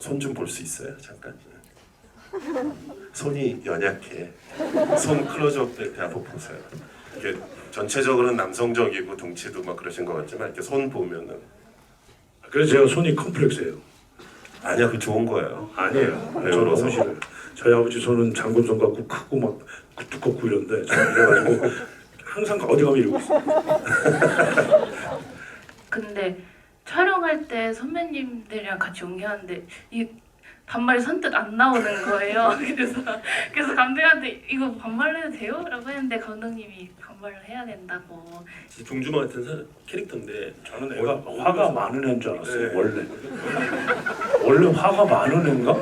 손 좀 볼 수 있어요? 잠깐. 손이 연약해. 손 클로즈업 때 한번 보세요. 이게 전체적으로는 남성적이고 둥치도 막 그러신 것 같지만 이렇게 손 보면은 그래서 제가 손이 컴플렉스예요. 아니야, 그 좋은 거예요. 아니에요. 왜 저는 그러세요? 너무 싫어요. 저희 아버지 손은 장군손 같고 크고 막 두껍고 이런데 저는 이래가지고 항상 어디 가면 이러고 있어요. 근데 촬영할 때 선배님들이랑 같이 연기하는데 이 반말이 선뜻 안 나오는 거예요. 그래서 감독님한테 이거 반말해도 돼요? 라고 했는데 감독님이 반말을 해야 된다고. 동주마 같은 캐릭터인데 저는 애가 화가 많은 애인 줄 알았어요. 네. 원래 화가 많은 애인가?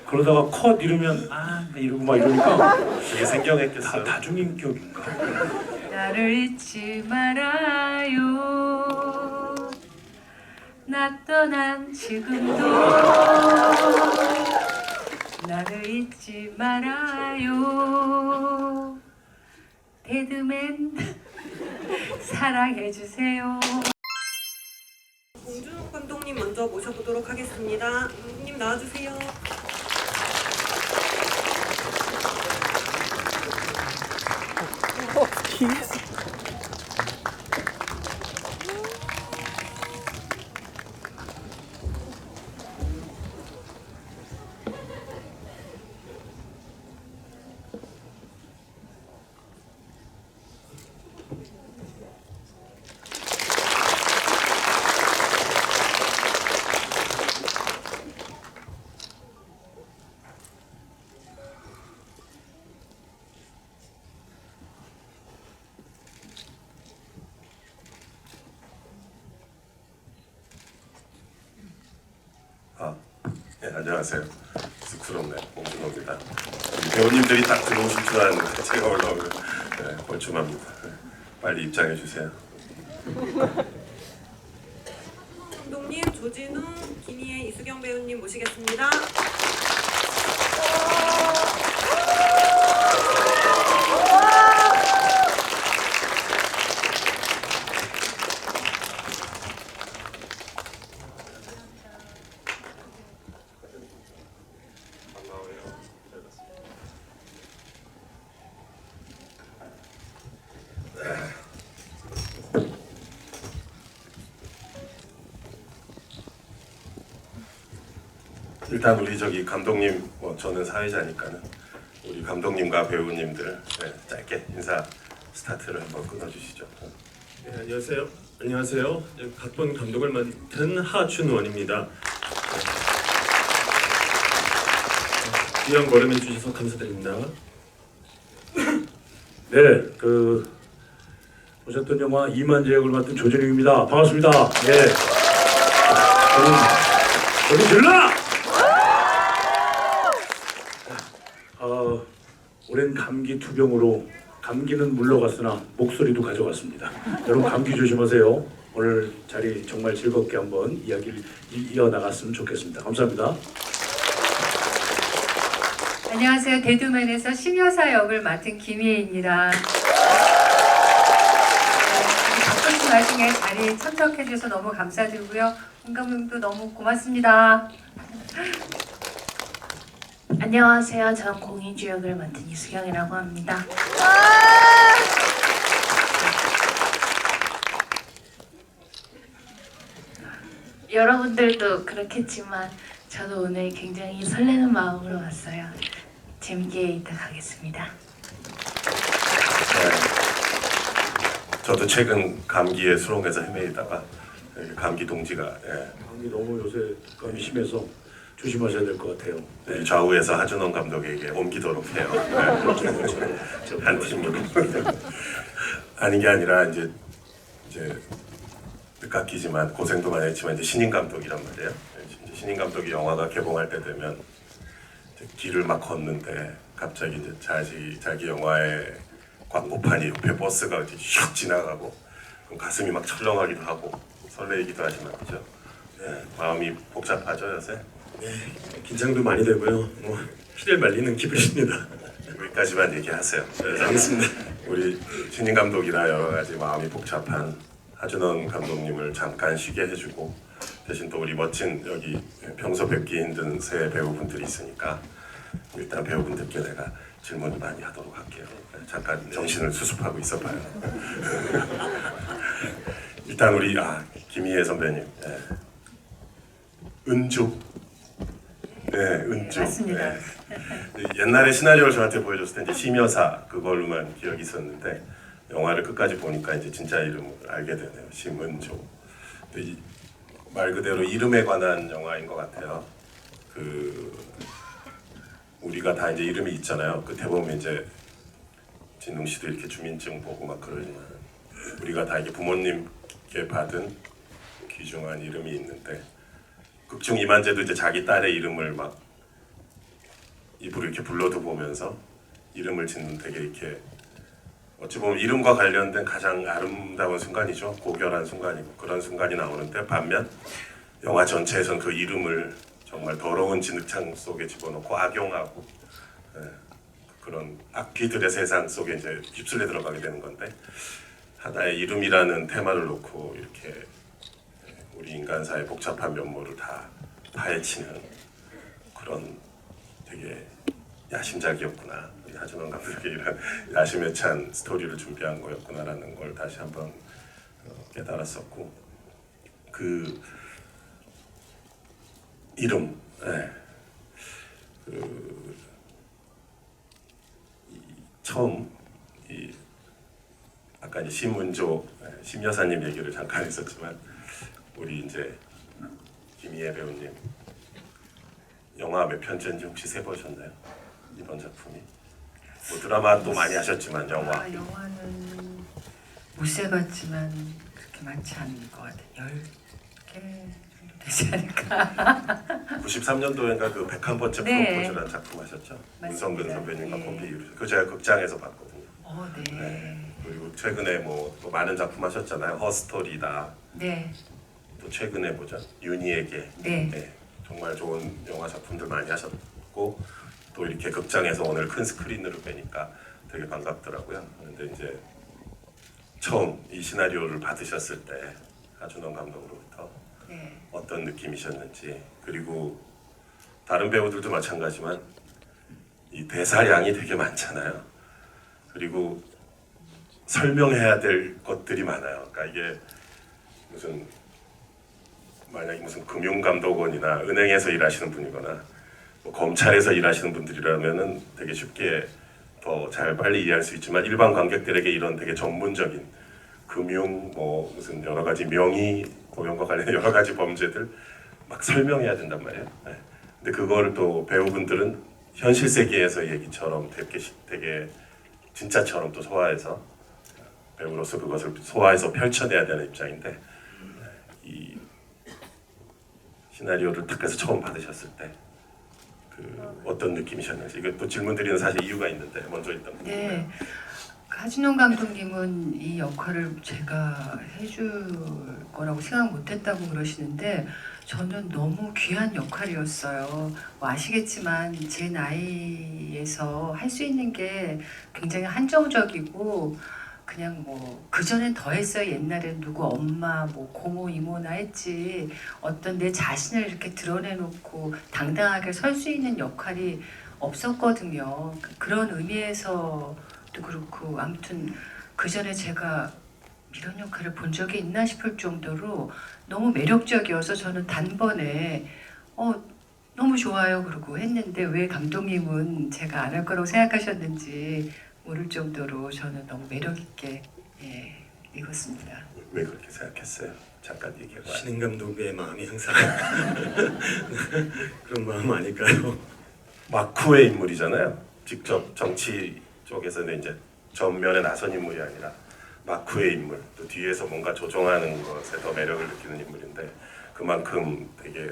그러다가 컷 이러면 이러고 막 이러니까 이게 생경했겠어요. 다중인격인가? 나를 잊지 말아요. 나 떠난 지금도 나를 잊지 말아요. 데드맨 사랑해주세요. 봉준욱 감독님 먼저 모셔보도록 하겠습니다. 감독님 나와주세요. 네, 안녕하세요. 쑥스럽네요. 봉준호입니다. 배우님들이 딱 들어오실 줄 알았는데 제가 올라오면 벌춤합니다. 빨리 입장해 주세요. 감독님, 조진웅, 기니의 이수경 배우님 모시겠습니다. 일단 우리 저기 감독님, 저는 사회자니까는 우리 감독님과 배우님들 짧게 인사 스타트를 한번 끊어주시죠. 네, 안녕하세요. 안녕하세요. 각본 감독을 맡은 하춘원입니다. 귀한 걸음해 주셔서 감사드립니다. 네, 보셨던 영화 이만재 역을 맡은 조진웅입니다. 반갑습니다. 네. 저는 질러! 오랜 감기 투병으로 감기는 물러갔으나 목소리도 가져갔습니다. 여러분 감기 조심하세요. 오늘 자리 정말 즐겁게 한번 이야기를 이어나갔으면 좋겠습니다. 감사합니다. 안녕하세요. 데드맨에서 심여사 역을 맡은 김희애입니다. 바쁜 와중에 자리에 참석해주셔서 너무 감사드리고요. 홍 감독도 너무 고맙습니다. 안녕하세요. 전 공인주 역을 맡은 이수경이라고 합니다. 여러분들도 그렇겠지만 저도 오늘 굉장히 설레는 마음으로 왔어요. 재밌게 이따 가겠습니다. 저도 최근 감기에 수렁에서 헤매다가 감기 동지가 감기 너무 요새 감이 심해서 조심하셔야 될 것 같아요. 우리 좌우에서 하준원 감독에게 옮기도록 해요. 한 팀으로. 아닌 게 아니라 이제 뜻밖이지만 고생도 많이 했지만 이제 신인 감독이란 말이에요. 이제 신인 감독이 영화가 개봉할 때 되면 이제 길을 막 걷는데 갑자기 이제 자기 영화의 광고판이 옆에 버스가 이렇게 슉 지나가고 그럼 가슴이 막 철렁하기도 하고 설레이기도 하지만 그죠? 마음이 복잡하죠 요새. 긴장도 많이 되고요. 피를 말리는 기분입니다. 여기까지만 얘기하세요. 그래서 알겠습니다. 우리 신인 감독이라 여러 가지 마음이 복잡한 하준원 감독님을 잠깐 쉬게 해주고 대신 또 우리 멋진 여기 평소 뵙기 힘든 새 배우분들이 있으니까 일단 배우분들께 내가 질문을 많이 하도록 할게요. 잠깐 정신을 수습하고 있어봐요. 일단 우리 김희애 선배님, 은주, 은주. 맞습니다. 옛날에 시나리오를 저한테 보여줬을 때 이제 심여사 그걸로만 기억이 있었는데 영화를 끝까지 보니까 이제 진짜 이름을 알게 되네요. 심은주. 말 그대로 이름에 관한 영화인 것 같아요. 우리가 다 이제 이름이 있잖아요. 끝에 보면 이제 진웅 씨도 이렇게 주민증 보고 막 그러지만 우리가 다 이게 부모님께 받은 귀중한 이름이 있는데 극중 이만재도 이제 자기 딸의 이름을 막 입으로 이렇게 불러도 보면서 이름을 짓는 되게 이렇게 어찌 보면 이름과 관련된 가장 아름다운 순간이죠. 고결한 순간이고 그런 순간이 나오는데 반면 영화 전체에선 그 이름을 정말 더러운 진흙창 속에 집어넣고 악용하고 그런 악귀들의 세상 속에 이제 휩쓸려 들어가게 되는 건데 하나의 이름이라는 테마를 놓고 이렇게 우리 인간사의 복잡한 면모를 다 파헤치는 그런 되게 야심작이었구나. 하준원 감독이 이런 야심에 찬 스토리를 준비한 거였구나라는 걸 다시 한번 깨달았었고 그 이름, 처음 아까 이제 심은조 심여사님 얘기를 잠깐 했었지만 우리 이제 김희애 배우님 영화 몇 편째인지 혹시 세보셨나요? 이번 작품이 뭐 드라마도 많이 하셨지만 영화 영화는 못 세봤지만 그렇게 많지 않은 것 같아요. 10개 정도 되지 않을까. 93년도인가 그 101번째 네. 프로포즈라는 작품 하셨죠? 맞습니다. 문성근 선배님과 네. 콤비 이루셨 그 제가 극장에서 봤거든요. 네. 네. 그리고 최근에 또 많은 작품 하셨잖아요. 허스토리다. 네. 또 최근에 뭐죠? 윤희에게. 네. 정말 좋은 영화 작품들 많이 하셨고 또 이렇게 극장에서 오늘 큰 스크린으로 뵈니까 되게 반갑더라고요. 그런데 이제 처음 이 시나리오를 받으셨을 때 하준원 감독으로부터 네. 어떤 느낌이셨는지 그리고 다른 배우들도 마찬가지지만 이 대사량이 되게 많잖아요. 그리고 설명해야 될 것들이 많아요. 그러니까 이게 만약에 무슨 금융감독원이나 은행에서 일하시는 분이거나 뭐 검찰에서 일하시는 분들이라면은 되게 쉽게 더 잘 빨리 이해할 수 있지만 일반 관객들에게 이런 되게 전문적인 금융 뭐 무슨 여러 가지 명의 도용과 관련된 여러 가지 범죄들 막 설명해야 된단 말이에요. 근데 그거를 또 배우분들은 현실 세계에서 얘기처럼 되게 진짜처럼 또 소화해서 배우로서 그것을 소화해서 펼쳐내야 되는 입장인데 이 시나리오를 딱 해서 처음 받으셨을 때 어떤 느낌이셨는지 이거 또 질문 드리는 사실 이유가 있는데 먼저 일단 네. 하진용 감독님은 이 역할을 제가 해줄 거라고 생각 못했다고 그러시는데 저는 너무 귀한 역할이었어요. 뭐 아시겠지만 제 나이에서 할 수 있는 게 굉장히 한정적이고 그냥 뭐 그전엔 더 했어요. 옛날엔 누구 엄마 뭐 고모 이모나 했지 어떤 내 자신을 이렇게 드러내놓고 당당하게 설 수 있는 역할이 없었거든요. 그런 의미에서도 그렇고 아무튼 그전에 제가 이런 역할을 본 적이 있나 싶을 정도로 너무 매력적이어서 저는 단번에 너무 좋아요 그러고 했는데 왜 감독님은 제가 안 할 거라고 생각하셨는지 모를 정도로 저는 너무 매력 있게 읽었습니다. 왜 그렇게 생각했어요? 잠깐 얘기해봐. 신인 감독의 마음이 항상 그런 마음 아닐까요? 마쿠의 인물이잖아요. 직접 정치 쪽에서는 이제 전면에 나선 인물이 아니라 마쿠의 인물, 또 뒤에서 뭔가 조종하는 것에 더 매력을 느끼는 인물인데 그만큼 되게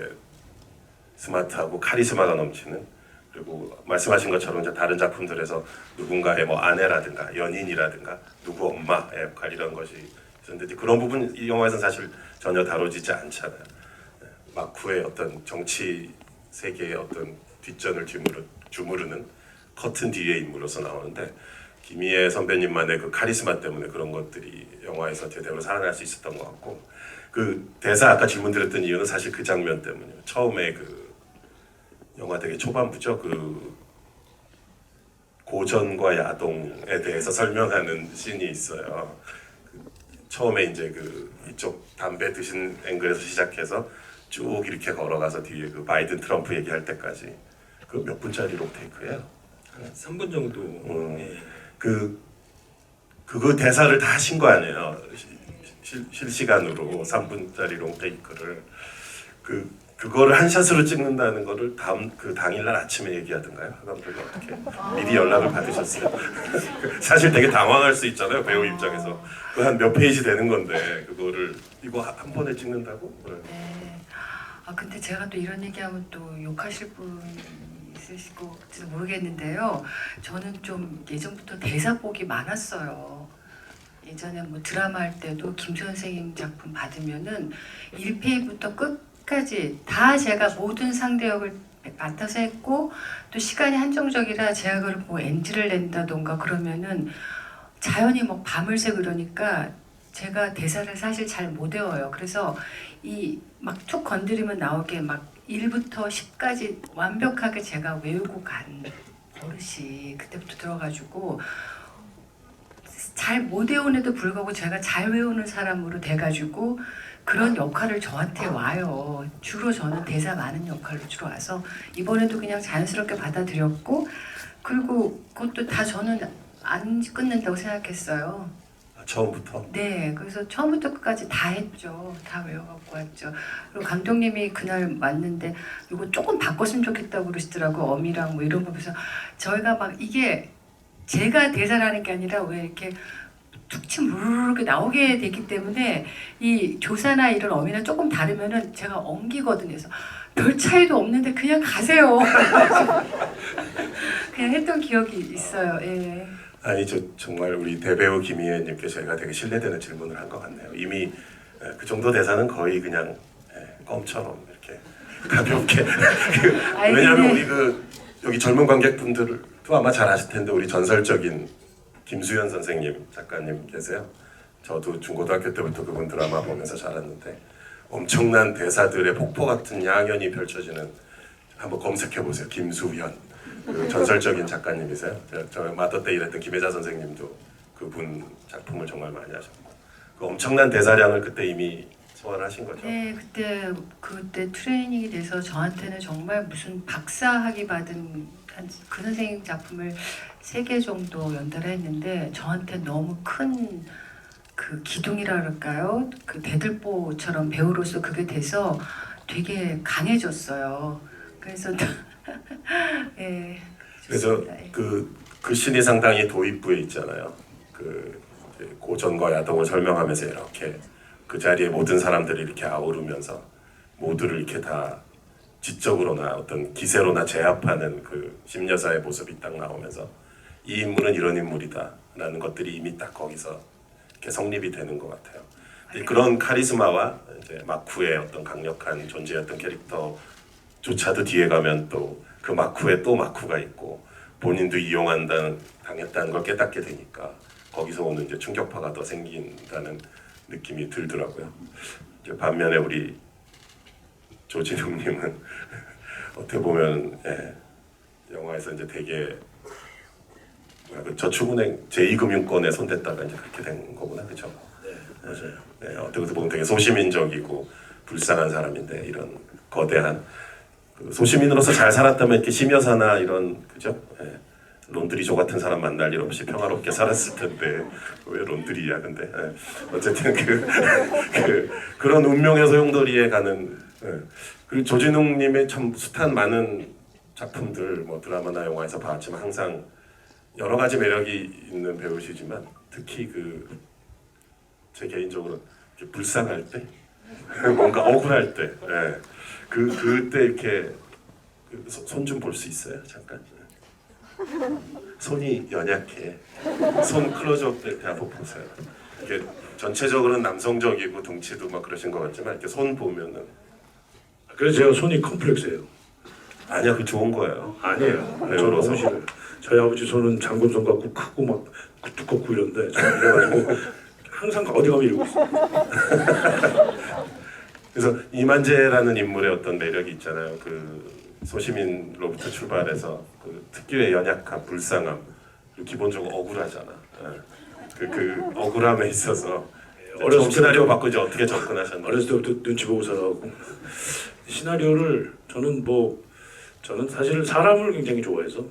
스마트하고 카리스마가 넘치는 그리고 말씀하신 것처럼 이제 다른 작품들에서 누군가의 뭐 아내라든가 연인이라든가 누구 엄마의 역할 이런 것이 있었는데 그런 부분 이 영화에서는 사실 전혀 다뤄지지 않잖아요. 마쿠의 어떤 정치 세계의 어떤 뒷전을 주무르는 커튼 뒤의 인물로서 나오는데 김희애 선배님만의 그 카리스마 때문에 그런 것들이 영화에서 제대로 살아날 수 있었던 것 같고 그 대사 아까 질문 드렸던 이유는 사실 그 장면 때문이에요. 처음에 그 영화 되게 초반부죠. 그 고전과 야동에 대해서 설명하는 씬이 있어요. 그 처음에 이제 그 이쪽 담배 드신 앵글에서 시작해서 쭉 이렇게 걸어가서 뒤에 그 바이든 트럼프 얘기할 때까지 그 몇 분짜리 롱테이크예요. 한 3분 정도. 예. 그거 대사를 다 하신 거 아니에요. 실시간으로 3분짜리 롱테이크를 그거를 한 샷으로 찍는다는 거를 그 당일날 아침에 얘기하던가요? 감독이 어떻게 미리 연락을 받으셨어요? 사실 되게 당황할 수 있잖아요, 배우 입장에서. 그 한 몇 페이지 되는 건데 그거를 이거 한 번에 찍는다고? 네. 아 근데 제가 또 이런 얘기하면 또 욕하실 분 있으실지도 모르겠는데요. 저는 좀 예전부터 대사복이 많았어요. 예전에 뭐 드라마 할 때도 김 선생님 작품 받으면은 1회부터 끝까지 다 제가 모든 상대역을 맡아서 했고 또 시간이 한정적이라 제가 그걸 뭐 NG를 낸다던가 그러면은 자연히 뭐 밤을 새 그러니까 제가 대사를 사실 잘 못 외워요. 그래서 이 막 툭 건드리면 나오게 막 1부터 10까지 완벽하게 제가 외우고 간 버릇이 그때부터 들어가지고 잘 못 외우는데도 불구하고 제가 잘 외우는 사람으로 돼가지고 그런 역할을 저한테 와요. 주로 저는 대사 많은 역할로 주로 와서 이번에도 그냥 자연스럽게 받아들였고 그리고 그것도 다 저는 안 끊는다고 생각했어요. 처음부터? 네, 그래서 처음부터 끝까지 다 했죠. 다 외워갖고 왔죠. 그리고 감독님이 그날 왔는데 이거 조금 바꿨으면 좋겠다고 그러시더라고. 어미랑 뭐 이런 거. 그래서 저희가 막 이게 제가 대사를 하는 게 아니라 왜 이렇게 툭 치면 루르르 나오게 되기 때문에 이 조사나 이런 어미나 조금 다르면은 제가 엉기거든요. 그래서 별 차이도 없는데 그냥 가세요. 그냥 했던 기억이 있어요. 예. 아니 정말 우리 대배우 김희애님께 저희가 되게 신뢰되는 질문을 한 것 같네요. 이미 그 정도 대사는 거의 그냥 껌처럼 이렇게 가볍게 왜냐하면 우리 여기 젊은 관객분들도 아마 잘 아실 텐데 우리 전설적인 김수현 선생님 작가님 계세요. 저도 중고등학교 때부터 그분 드라마 보면서 자랐는데 엄청난 대사들의 폭포 같은 양연이 펼쳐지는 한번 검색해 보세요. 김수현 그 전설적인 작가님이세요. 저 마더 때 일했던 김혜자 선생님도 그분 작품을 정말 많이 하셨고 그 엄청난 대사량을 그때 이미 소화하신 거죠. 네, 그때 트레이닝이 돼서 저한테는 정말 무슨 박사학위 받은 그 선생님 작품을 3개 정도 연달아 했는데 저한테 너무 큰 그 기둥이라 그럴까요? 그 대들보처럼 배우로서 그게 돼서 되게 강해졌어요. 그래서 예. 그래서 좋습니다. 예. 그 신이 상당히 도입부에 있잖아요. 그 고전과 야동을 설명하면서 이렇게 그 자리에 모든 사람들이 이렇게 아우르면서 모두를 이렇게 다 지적으로나 어떤 기세로나 제압하는 그 심여사의 모습이 딱 나오면서 이 인물은 이런 인물이다라는 것들이 이미 딱 거기서 이렇게 성립이 되는 것 같아요. 근데 그런 카리스마와 이제 마쿠의 어떤 강력한 존재였던 캐릭터조차도 뒤에 가면 또 그 마쿠에 또 마쿠가 있고 본인도 당했다는 걸 깨닫게 되니까 거기서 오는 이제 충격파가 더 생긴다는 느낌이 들더라고요. 이제 반면에 우리 조진웅님은 어떻게 보면 영화에서 이제 되게 그 저축은행 제2금융권에 손댔다가 이제 그렇게 된 거구나, 그렇죠? 네, 맞아요. 네, 어떻게 보면 되게 소시민적이고 불쌍한 사람인데 이런 거대한 그 소시민으로서 잘 살았다면 이렇게 심여사나 이런 그죠? 론드리조 같은 사람 만날 일 없이 평화롭게 살았을 텐데 왜 론드리야 근데 어쨌든 그런 운명의 소용돌이에 가는 그리고 조진웅님의 참 숱한 많은 작품들 뭐 드라마나 영화에서 봤지만 항상 여러 가지 매력이 있는 배우시지만 특히 제 개인적으로 이렇게 불쌍할 때 뭔가 억울할 때 그때 이렇게 손 좀 볼 수 있어요 잠깐. 손이 연약해. 손 클로즈업 때 한번 보세요. 이게 전체적으로는 남성적이고 덩치도 막 그러신 것 같지만 이렇게 손 보면은 그래서 제가 손이 컴플렉스예요. 아니야 그 좋은 거예요. 아니에요. 네, 저는 그래서. 너무 싫어요. 저희 아버지 손은 장군손 같고 크고 막 두껍고 이런데 저는 이래가지고 항상 어디 가면 이러고 있어요. 그래서 이만재라는 인물의 어떤 매력이 있잖아요. 그 소시민로부터 출발해서 그 특유의 연약함, 불쌍함, 그리고 기본적으로 억울하잖아. 예. 그 억울함에 있어서 처음 시나리오 받고 이제 어떻게 접근하셨나요? 어렸을 때부터 눈치 보고 살아갖고 시나리오를 저는 사실 사람을 굉장히 좋아해서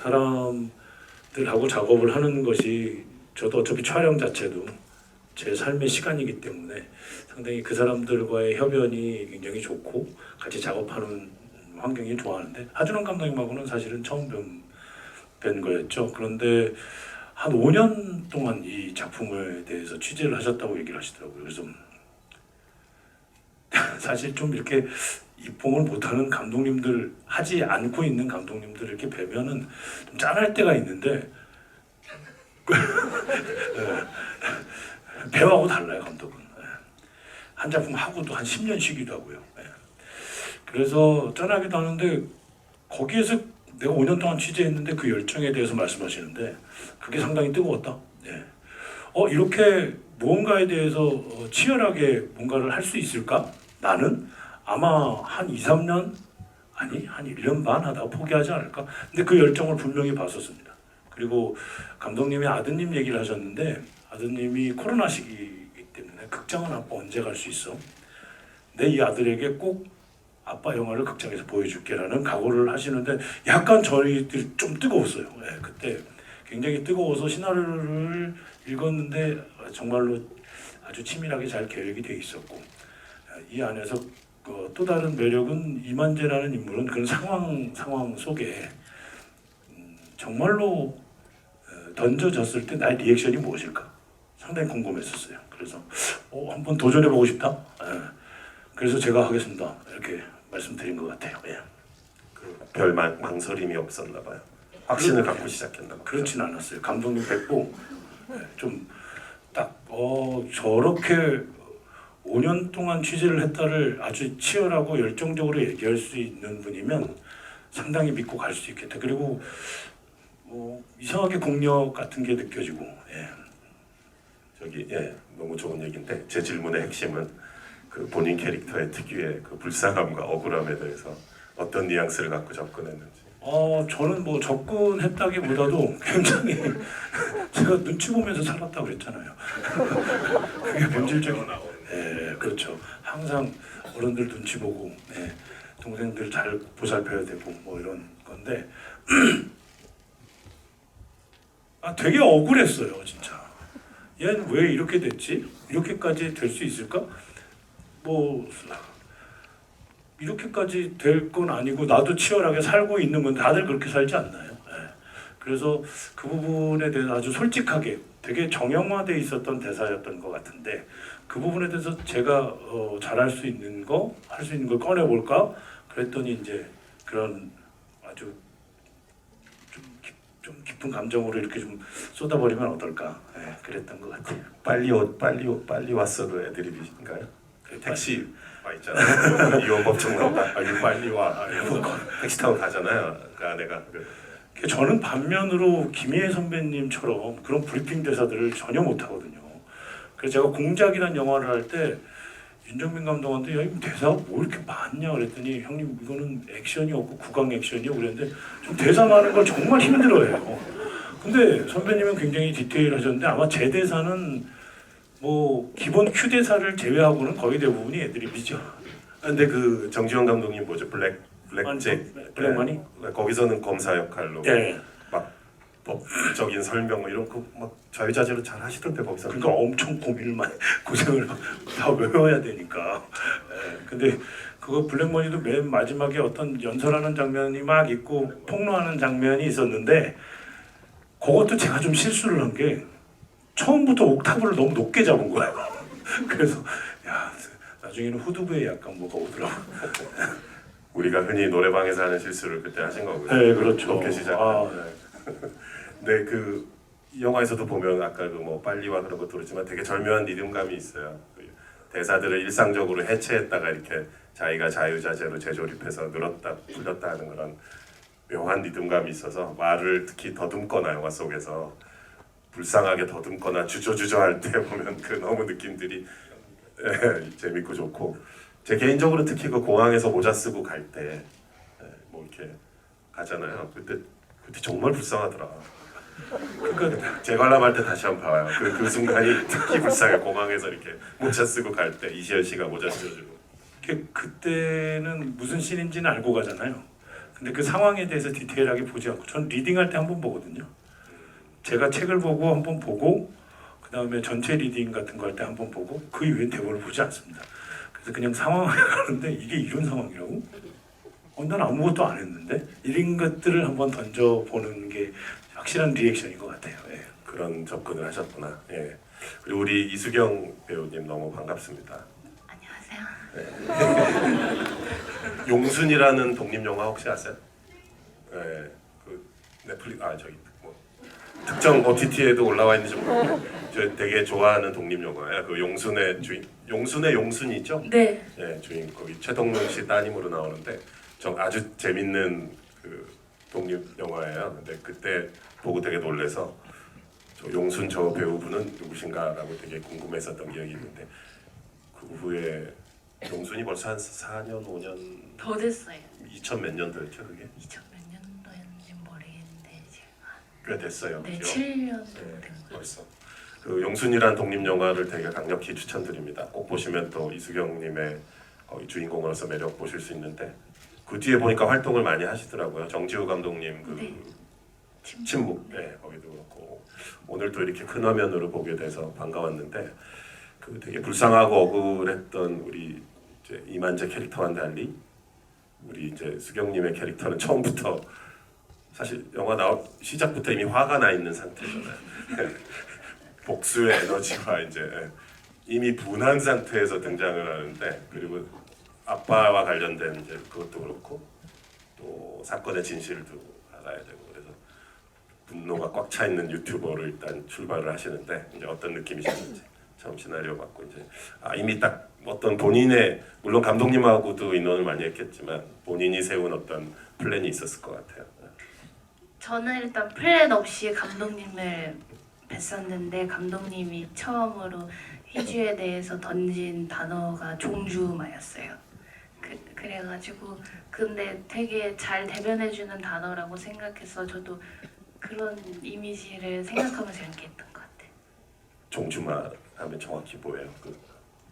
사람들하고 작업을 하는 것이 저도 어차피 촬영 자체도 제 삶의 시간이기 때문에 상당히 그 사람들과의 협연이 굉장히 좋고 같이 작업하는 환경이 좋아하는데 하준원 감독님하고는 사실은 처음 뵌 거였죠. 그런데 한 5년 동안 이 작품에 대해서 취재를 하셨다고 얘기를 하시더라고요. 그래서 사실 좀 이렇게 입봉을 못하는 감독님들, 하지 않고 있는 감독님들 이렇게 뵈면은 좀 짠할 때가 있는데 배우하고 달라요, 감독은. 한 작품 하고도 한 10년 쉬기도 하고요. 그래서 짠하기도 하는데 거기에서 내가 5년 동안 취재했는데 그 열정에 대해서 말씀하시는데 그게 상당히 뜨거웠다. 이렇게 무언가에 대해서 치열하게 뭔가를 할 수 있을까? 나는 아마 한 2, 3년 아니 한 1년 반 하다가 포기하지 않을까? 근데 그 열정을 분명히 봤었습니다. 그리고 감독님이 아드님 얘기를 하셨는데 아드님이 코로나 시기이기 때문에 극장은 아빠 언제 갈 수 있어? 내 이 아들에게 꼭 아빠 영화를 극장에서 보여줄게라는 각오를 하시는데 약간 저희들이 좀 뜨거웠어요. 그때 굉장히 뜨거워서 시나리오를 읽었는데 정말로 아주 치밀하게 잘 계획이 돼 있었고 이 안에서 또 다른 매력은 이만재라는 인물은 그런 상황 속에 정말로 던져졌을 때 나의 리액션이 무엇일까 상당히 궁금했었어요. 그래서 한번 도전해보고 싶다. 그래서 제가 하겠습니다. 이렇게 말씀드린 것 같아요. 별 망설임이 없었나 봐요. 확신을 갖고 시작했나 봐요. 그렇진 않았어요. 감독님 뵙고 좀 딱 저렇게 5년 동안 취재를 했다를 아주 치열하고 열정적으로 얘기할 수 있는 분이면 상당히 믿고 갈 수 있겠다. 그리고 이상하게 공력 같은 게 느껴지고 너무 좋은 얘기인데 제 질문의 핵심은 그 본인 캐릭터의 특유의 그 불쌍함과 억울함에 대해서 어떤 뉘앙스를 갖고 접근했는지. 저는 접근했다기보다도 굉장히 제가 눈치 보면서 살았다고 그랬잖아요. 그게 본질적인 그렇죠. 항상 어른들 눈치 보고 동생들 잘 보살펴야 되고 이런 건데 되게 억울했어요, 진짜. 얘는 왜 이렇게 됐지? 이렇게까지 될 수 있을까? 이렇게까지 될 건 아니고 나도 치열하게 살고 있는 건데 다들 그렇게 살지 않나요? 그래서 그 부분에 대해서 아주 솔직하게 되게 정형화돼 있었던 대사였던 것 같은데 그 부분에 대해서 제가 잘할 수 있는 거, 할 수 있는 걸 꺼내볼까? 그랬더니 이제 그런 아주 좀 깊은 감정으로 이렇게 좀 쏟아버리면 어떨까? 그랬던 것 같아요. 빨리 왔어도 애드립인가요? 택시 와 있잖아요. 이원법정 나온다. 빨리 와. 택시 타고 가잖아요. 그 아내가. 저는 반면으로 김희애 선배님처럼 그런 브리핑 대사들을 전혀 못하거든요. 그래서 제가 공작이라는 영화를 할 때 윤정빈 감독한테 야, 이 대사가 뭐 이렇게 많냐 그랬더니 형님 이거는 액션이 없고 국악 액션이요 그랬는데 좀 대사 많은 걸 정말 힘들어해요. 근데 선배님은 굉장히 디테일하셨는데 아마 제 대사는 기본 큐 대사를 제외하고는 거의 대부분이 애드립이죠. 근데 그 정지영 감독님 뭐죠? 블랙잭 블랙머니? 거기서는 검사 역할로 네. 막 법적인 설명 이런 거 막 자유자재로 잘 하시던데 거기서. 그러니까 엄청 고생을 다 외워야 되니까. 근데 그거 블랙머니도 맨 마지막에 어떤 연설하는 장면이 막 있고 폭로하는 장면이 있었는데 그것도 제가 좀 실수를 한 게 처음부터 옥타브를 너무 높게 잡은 거예요. 그래서 나중에는 후두부에 약간 뭐가 오더라고. 우리가 흔히 노래방에서 하는 실수를 그때 하신 거고요. 네, 그렇죠. 높게 시작. 네, 그 영화에서도 보면 아까 그 빨리와 그런 것도 그렇지만 되게 절묘한 리듬감이 있어요. 대사들을 일상적으로 해체했다가 이렇게 자기가 자유자재로 재조립해서 늘었다 풀렸다 하는 그런 묘한 리듬감이 있어서 말을 특히 더듬거나 영화 속에서 불쌍하게 더듬거나 주저주저 할 때 보면 그 너무 느낌들이 재밌고 좋고 제 개인적으로 특히 그 공항에서 모자 쓰고 갈 때 뭐 이렇게 가잖아요. 그때 정말 불쌍하더라. 그러니까 재관람할 때 다시 한번 봐요. 그 순간이 특히 불쌍해. 공항에서 이렇게 모자 쓰고 갈 때 이시연 씨가 모자 쓰고. 그때는 무슨 씬인지는 알고 가잖아요. 근데 그 상황에 대해서 디테일하게 보지 않고 전 리딩할 때 한 번 보거든요. 제가 책을 보고 한 번 보고 그 다음에 전체 리딩 같은 거 할 때 한 번 보고 그 이후엔 대본을 보지 않습니다. 그래서 그냥 상황을 가는데 이게 이런 상황이라고? 난 아무것도 안 했는데 이런 것들을 한번 던져보는 게 확실한 리액션인 것 같아요. 예. 그런 접근을 하셨구나. 예. 그리고 우리 이수경 배우님 너무 반갑습니다. 안녕하세요. 용순이라는 독립 영화 혹시 아세요? 예. 그 넷플릭 저기 뭐 특정 OTT에도 올라와 있는지 모르겠는데 저 되게 좋아하는 독립 영화예요. 그 용순의 용순이죠? 네. 예, 주인 거기 최동문 씨 따님으로 나오는데 아주 재밌는 그 독립 영화예요. 근데 그때 보고 되게 놀래서 저 용순 저 배우분은 누구신가라고 되게 궁금했었던 기억이 있는데 그 후에 용순이 벌써 한 4년 5년 더 됐어요. 2000 몇 년도였죠 그게? 2000 몇 년도였는지 모르겠는데 제가 꽤 됐어요. 네, 그죠? 7년 정도 네, 된 거. 벌써. 그 용순이란 독립 영화를 되게 강력히 추천드립니다. 꼭 보시면 또 이수경님의 주인공으로서 매력 보실 수 있는데 그 뒤에 보니까 활동을 많이 하시더라고요. 정지우 감독님 그 네. 침묵, 네, 거기도 그렇고 오늘 또 이렇게 큰 화면으로 보게 돼서 반가웠는데 그 되게 불쌍하고 억울했던 우리 이제 이만재 캐릭터와는 달리 우리 이제 수경님의 캐릭터는 처음부터 사실 영화 시작부터 이미 화가 나 있는 상태잖아요. 복수의 에너지와 이제 이미 분한 상태에서 등장을 하는데 그리고 아빠와 관련된 이제 그것도 그렇고 또 사건의 진실도 알아야 되고 그래서 분노가 꽉 차 있는 유튜버로 일단 출발을 하시는데 이제 어떤 느낌이셨는지 처음 시나리오 받고 이제 이미 딱 어떤 본인의 물론 감독님하고도 의논을 많이 했겠지만 본인이 세운 어떤 플랜이 있었을 것 같아요. 저는 일단 플랜 없이 감독님을 뵀었는데 감독님이 처음으로 희주에 대해서 던진 단어가 종주마였어요. 그래가지고 근데 되게 잘 대변해주는 단어라고 생각해서 저도 그런 이미지를 생각하면서 연기했던 것 같아요. 종주마 하면 정확히 뭐예요? 그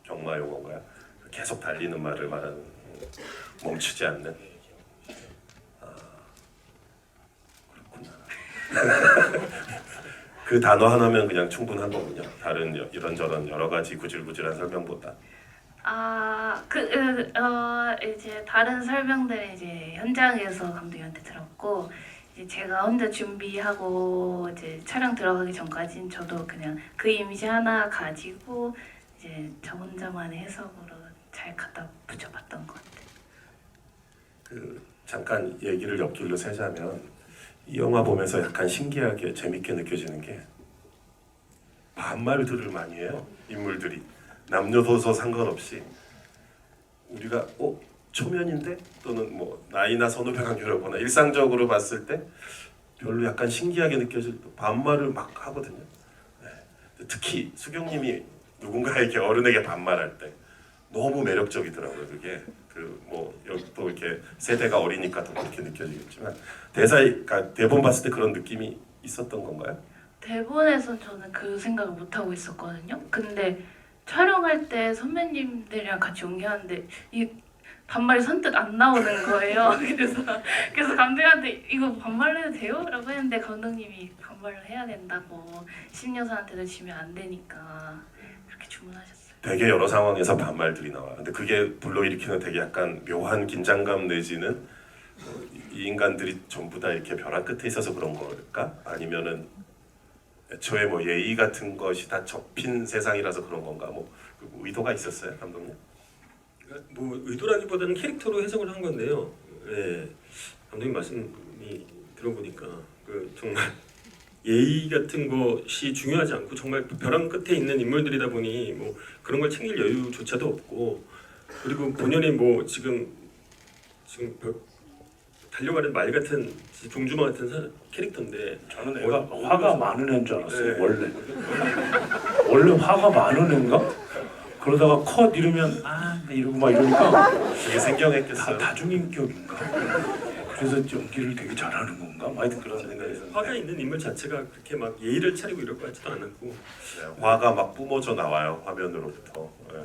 경마 용어인가요? 계속 달리는 말을 말하는 멈추지 않는. 그렇구나. 그 단어 하나면 그냥 충분한 거군요. 다른 이런저런 여러 가지 구질구질한 설명보다. 이제 다른 설명들은 이제 현장에서 감독님한테 들었고 이제 제가 혼자 준비하고 이제 촬영 들어가기 전까지는 저도 그냥 그 이미지 하나 가지고 이제 저 혼자만의 해석으로 잘 갖다 붙여봤던 것 같아요. 그 잠깐 얘기를 옆길로 세자면 이 영화 보면서 약간 신기하게 재밌게 느껴지는 게 반말들을 많이 해요. 인물들이 남녀노소 상관없이 우리가 초면인데 또는 뭐 나이나 선후배 관계를 보나 일상적으로 봤을 때 별로 약간 신기하게 느껴질 때 반말을 막 하거든요. 네. 특히 수경님이 누군가에게 어른에게 반말할 때 너무 매력적이더라고요. 그게 여기 또 이렇게 세대가 어리니까 더 그렇게 느껴지겠지만 그러니까 대본 봤을 때 그런 느낌이 있었던 건가요? 대본에선 저는 그 생각을 못 하고 있었거든요. 근데 촬영할 때 선배님들이랑 같이 연기하는데 이 반말이 선뜻 안 나오는 거예요. 그래서 감독님한테 이거 반말해도 돼요? 라고 했는데 감독님이 반말을 해야 된다고 신여사한테도 지면 안 되니까 그렇게 주문하셨어요. 되게 여러 상황에서 반말들이 나와. 근데 그게 불러일으키는 되게 약간 묘한 긴장감 내지는 이 인간들이 전부 다 이렇게 벼랑 끝에 있어서 그런 걸까? 아니면은 애초에 뭐 예의 같은 것이 다 접힌 세상이라서 그런 건가? 그 의도가 있었어요, 감독님? 뭐 의도라기보다는 캐릭터로 해석을 한 건데요. 예, 감독님 말씀이 들어보니까 정말 예의 같은 것이 중요하지 않고 정말 벼랑 끝에 있는 인물들이다 보니 뭐 그런 걸 챙길 여유조차도 없고 그리고 본연이 뭐 지금 달려가는 말 같은 종주마 같은 캐릭터인데 저는 애가 화가 많은 애인 줄 알았어요. 네. 원래 화가 많은 애인가? 그러다가 컷 이러면 네, 이러고 막 이러니까 되게 생경했겠어요. 다중인격인가? 그래서 연기를 되게 잘하는 건가? 하여튼 그런 생각이 화가 있었는데 있는 인물 자체가 그렇게 막 예의를 차리고 이럴 것 같지도 않았고 네, 화가 막 뿜어져 나와요 화면으로부터. 예.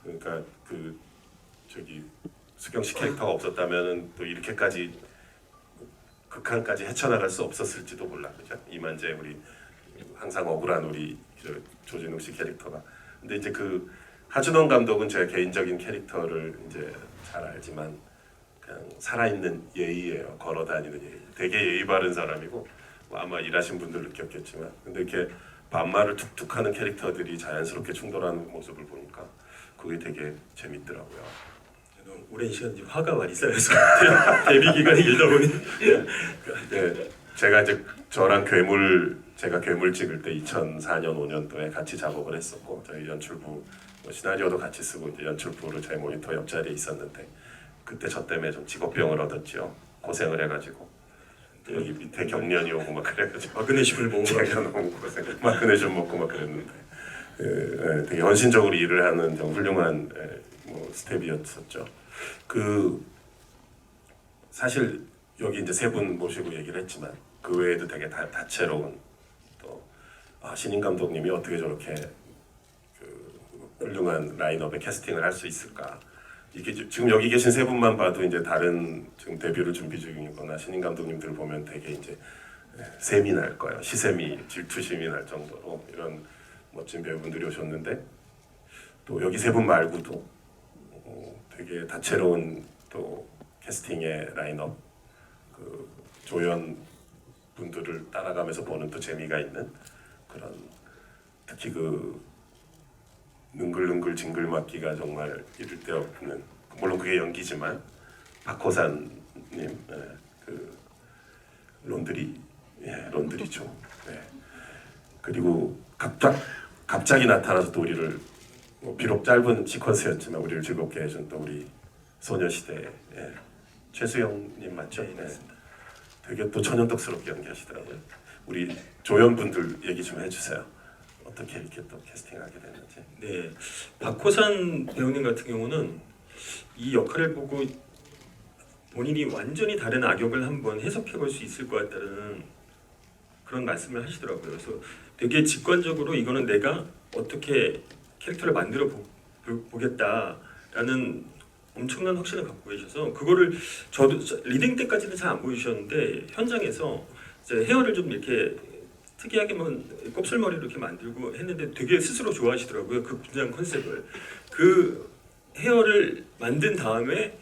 그러니까 그 저기 수경 씨 캐릭터가 없었다면은 또 이렇게까지 극한까지 헤쳐나갈 수 없었을지도 몰라, 그죠? 이만재 우리 항상 억울한 우리 조진욱 씨 캐릭터가. 근데 이제 그 하준원 감독은 제 개인적인 캐릭터를 이제 잘 알지만 그냥 살아있는 예의예요. 걸어다니는 예의. 되게 예의 바른 사람이고 뭐 아마 일하신 분들 느꼈겠지만, 근데 이렇게 반말을 툭툭하는 캐릭터들이 자연스럽게 충돌하는 모습을 보니까 그게 되게 재밌더라고요. 저도 오랜 시간 이제 화가 많이 쌓여서 데뷔 기간이 길다 보니 네, 제가 이제 제가 괴물 찍을 때 2004년 5년도에 같이 작업을 했었고 저희 연출부 시나리오도 같이 쓰고 이제 연출부로 제 모니터 옆자리에 있었는데 그때 저 때문에 좀 직업병을 얻었죠. 고생을 해가지고 여기 밑에 경련이 오고 막 그래가지고 마그네슘을 먹으라고 제가 너무 고생 마그네슘 먹고 막 그랬는데 되게 헌신적으로 일을 하는 좀 훌륭한 뭐 스텝이었었죠. 그 사실 여기 이제 세 분 모시고 얘기를 했지만 그 외에도 되게 다채로운 또 신인 감독님이 어떻게 저렇게 그 훌륭한 라인업의 캐스팅을 할 수 있을까? 이게 지금 여기 계신 세 분만 봐도 이제 다른 지금 데뷔를 준비 중이거나 신인 감독님들 보면 되게 이제 샘이 날 거예요. 시샘이 질투심이 날 정도로 이런 멋진 배우분들이 오셨는데 또 여기 세 분 말고도 되게 다채로운 또 캐스팅의 라인업 그 조연 분들을 따라가면서 보는 또 재미가 있는 그런 특히 그 능글능글 징글맞기가 정말 이를 데 없는 물론 그게 연기지만 박호산님 그 론드리죠. 그리고 갑자기 나타나서 또 우리를 비록 짧은 시퀀스였지만 우리를 즐겁게 해준 또 우리 소녀시대 최수영님 맞죠? 네. 되게 또 천연덕스럽게 연기하시더라고요. 우리 조연분들 얘기 좀 해주세요. 어떻게 이렇게 또 캐스팅하게 됐는지. 네, 박호산 배우님 같은 경우는 이 역할을 보고 본인이 완전히 다른 악역을 한번 해석해 볼 수 있을 것 같다는 그런 말씀을 하시더라고요. 그래서 되게 직관적으로 이거는 내가 어떻게 캐릭터를 만들어 보겠다라는 엄청난 확신을 갖고 계셔서 그거를 저도 리딩 때까지는 잘 안 보이셨는데 현장에서 이제 헤어를 좀 이렇게 특이하게 곱슬머리로 이렇게 만들고 했는데 되게 스스로 좋아하시더라고요. 그 분장 컨셉을. 그 헤어를 만든 다음에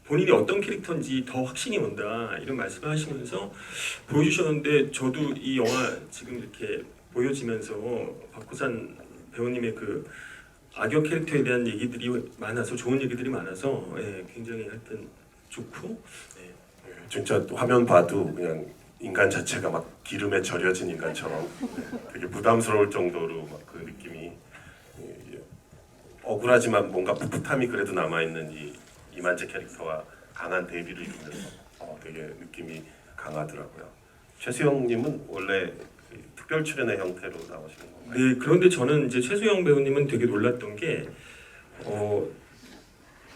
본인이 어떤 캐릭터인지 더 확신이 온다 이런 말씀을 하시면서 보여주셨는데 저도 이 영화 지금 이렇게 보여지면서 박호산 배우님의 그 악역 캐릭터에 대한 얘기들이 많아서 좋은 얘기들이 많아서 굉장히 하여튼 좋고 진짜 화면 봐도 그냥 인간 자체가 막 기름에 절여진 인간처럼 되게 부담스러울 정도로 막 그 느낌이 억울하지만 뭔가 풋풋함이 그래도 남아있는 이 이만재 캐릭터와 강한 대비를 이루면서 되게 느낌이 강하더라고요. 최수영님은 원래 특별 출연의 형태로 나오시는 건가요? 네, 그런데 저는 이제 최수영 배우님은 되게 놀랐던 게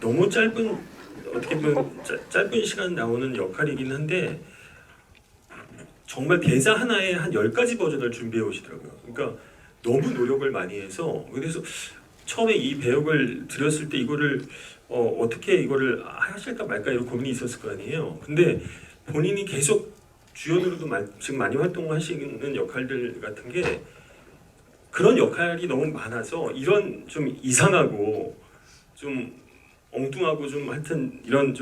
너무 어떻게 보면 짧은 시간 나오는 역할이긴 한데 정말 대사 하나에 한 10가지 버전을 준비해 오시더라고요. 그러니까 너무 노력을 많이 해서 그래서 처음에 이 배역을 드렸을 때 이거를 어떻게 이거를 하실까 말까 이런 고민이 있었을 거 아니에요. 근데 본인이 계속 주연으로도 지금 많이 활동하시는 역할들 같은 게 그런 역할이 너무 많아서 이런 좀 이상하고 좀 엉뚱하고 좀 하여튼 이런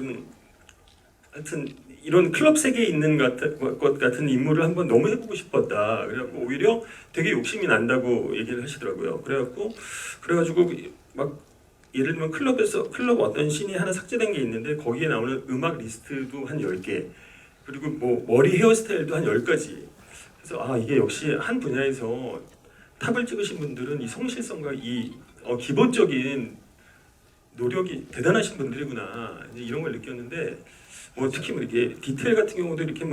클럽 세계에 있는 것 같은 인물을 한번 너무 해보고 싶었다. 그래갖고 오히려 되게 욕심이 난다고 얘기를 하시더라고요. 그래가지고 막 예를 들면 클럽 어떤 씬이 하나 삭제된 게 있는데 거기에 나오는 음악 리스트도 한 10개 그리고 뭐 머리 헤어스타일도 한 10가지. 그래서 이게 역시 한 분야에서 탑을 찍으신 분들은 이 성실성과 이 기본적인 노력이 대단하신 분들이구나 이제 이런 걸 느꼈는데 특히 이렇게 디테일 같은 경우도 이렇게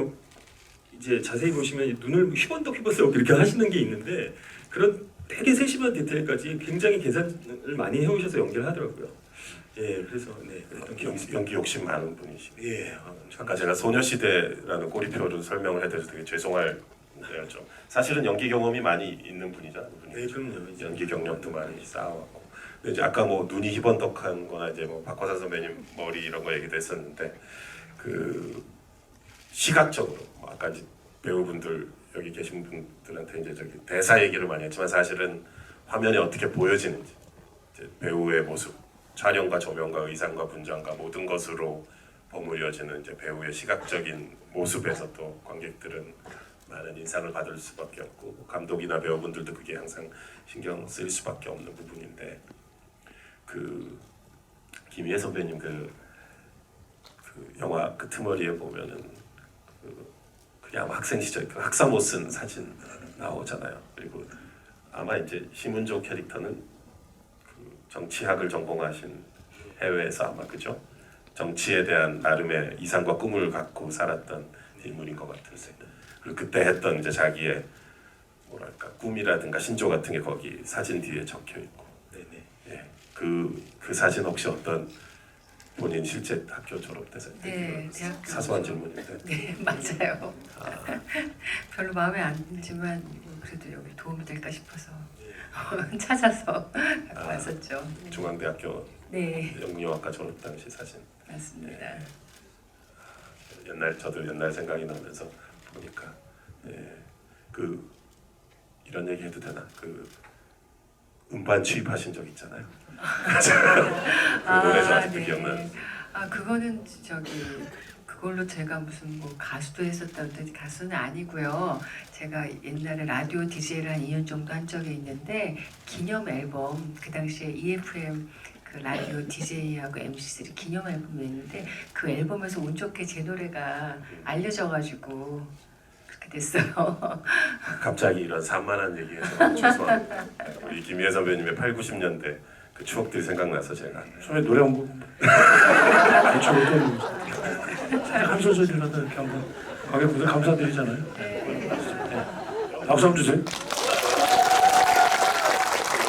이제 자세히 보시면 눈을 휘번덕 이렇게 하시는 게 있는데 그런 되게 세심한 디테일까지 굉장히 계산을 많이 해오셔서 연기를 하더라고요. 예, 그래서 네, 그랬던 기억이 있습니다. 연기 욕심 많은 분이시고 예, 아까 제가 소녀시대라는 꼬리표를 설명을 해드려서 되게 죄송한데요. 좀 사실은 연기 경험이 많이 있는 분이잖아요. 네, 그럼요. 이제 연기 경력도 많이 쌓아왔고. 근데 이제 아까 뭐 눈이 희번덕한거나 이제 뭐 박화산 선배님 머리 이런 거 얘기도 했었는데 그 시각적으로 뭐 아까 이제 배우분들 여기 계신 분들한테 이제 저기 대사 얘기를 많이 했지만 사실은 화면에 어떻게 보여지는지 이제 배우의 모습, 촬영과 조명과 의상과 분장과 모든 것으로 버무려지는 이제 배우의 시각적인 모습에서 또 관객들은 많은 인상을 받을 수밖에 없고 감독이나 배우분들도 그게 항상 신경 쓰일 수밖에 없는 부분인데 그 김희애 선배님 그 영화 끄트머리에 보면은 그냥 학생 시절 그 학사 못 쓴 사진 나오잖아요. 그리고 아마 이제 심은조 캐릭터는 그 정치학을 전공하신 해외에서 아마 그죠? 정치에 대한 나름의 이상과 꿈을 갖고 살았던 인물인 것 같은데 그리고 그때 했던 이제 자기의 뭐랄까 꿈이라든가 신조 같은 게 거기 사진 뒤에 적혀 있고, 네네. 예, 그 사진 혹시 어떤 본인 실제 학교 졸업 때서 네, 대학교 사소한 질문인데 네, 맞아요. 별로 마음에 안 들지만 그래도 여기 도움이 될까 싶어서 찾아서 갖고 왔었죠. 중앙대학교 네, 영유학과 졸업 당시 사진. 맞습니다. 옛날 저도 옛날 생각이 나면서 보니까 그 이런 얘기 해도 되나 그 음반 취입하신 적 있잖아요. 그 노래 저 아직도 네. 기억나는. 아 그거는 그걸로 제가 무슨 뭐 가수도 했었다는데 가수는 아니고요. 제가 옛날에 라디오 DJ를 한 2년 정도 한 적이 있는데 기념 앨범 그 당시에 EFM 그 라디오 DJ하고 MC3 기념 앨범이 있는데 그 앨범에서 운 좋게 제 노래가 알려져가지고 그렇게 됐어요. 갑자기 이런 산만한 얘기해서 죄송합니다. 우리 김희애 선배님의 8, 90년대 그 추억들이 생각나서 제가 처음에 노래 한 곡 대충 한 소절이라도 이렇게 한번 관객분들 감사드리잖아요. 네. 박수 한번 주세요.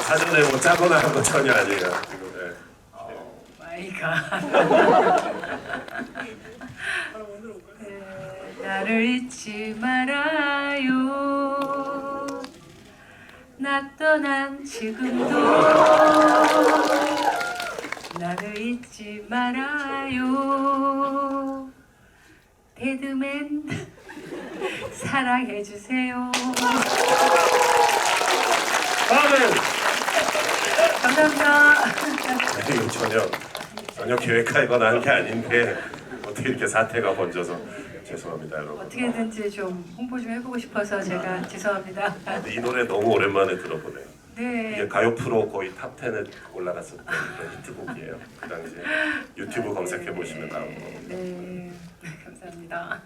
사전에 뭐 짜거나 한 거 전혀 아니에요. 지금, 네. 마이 갓. 나를 잊지 말아요. 나 떠난 지금도 나를 잊지 말아요. 데드맨 사랑해주세요. 다음은 감사합니다. 이거 전혀 계획하거나 한 게 아닌데 어떻게 이렇게 사태가 번져서 죄송합니다 여러분. 어떻게든지 좀 홍보 좀 해보고 싶어서 제가 죄송합니다. 근데 이 노래 너무 오랜만에 들어보네요. 이게 네. 가요 프로 거의 탑 10에 올라갔었던 그런 히트곡이에요. 그 당시에 유튜브 검색해 보시면 나오고. 네. 감사합니다.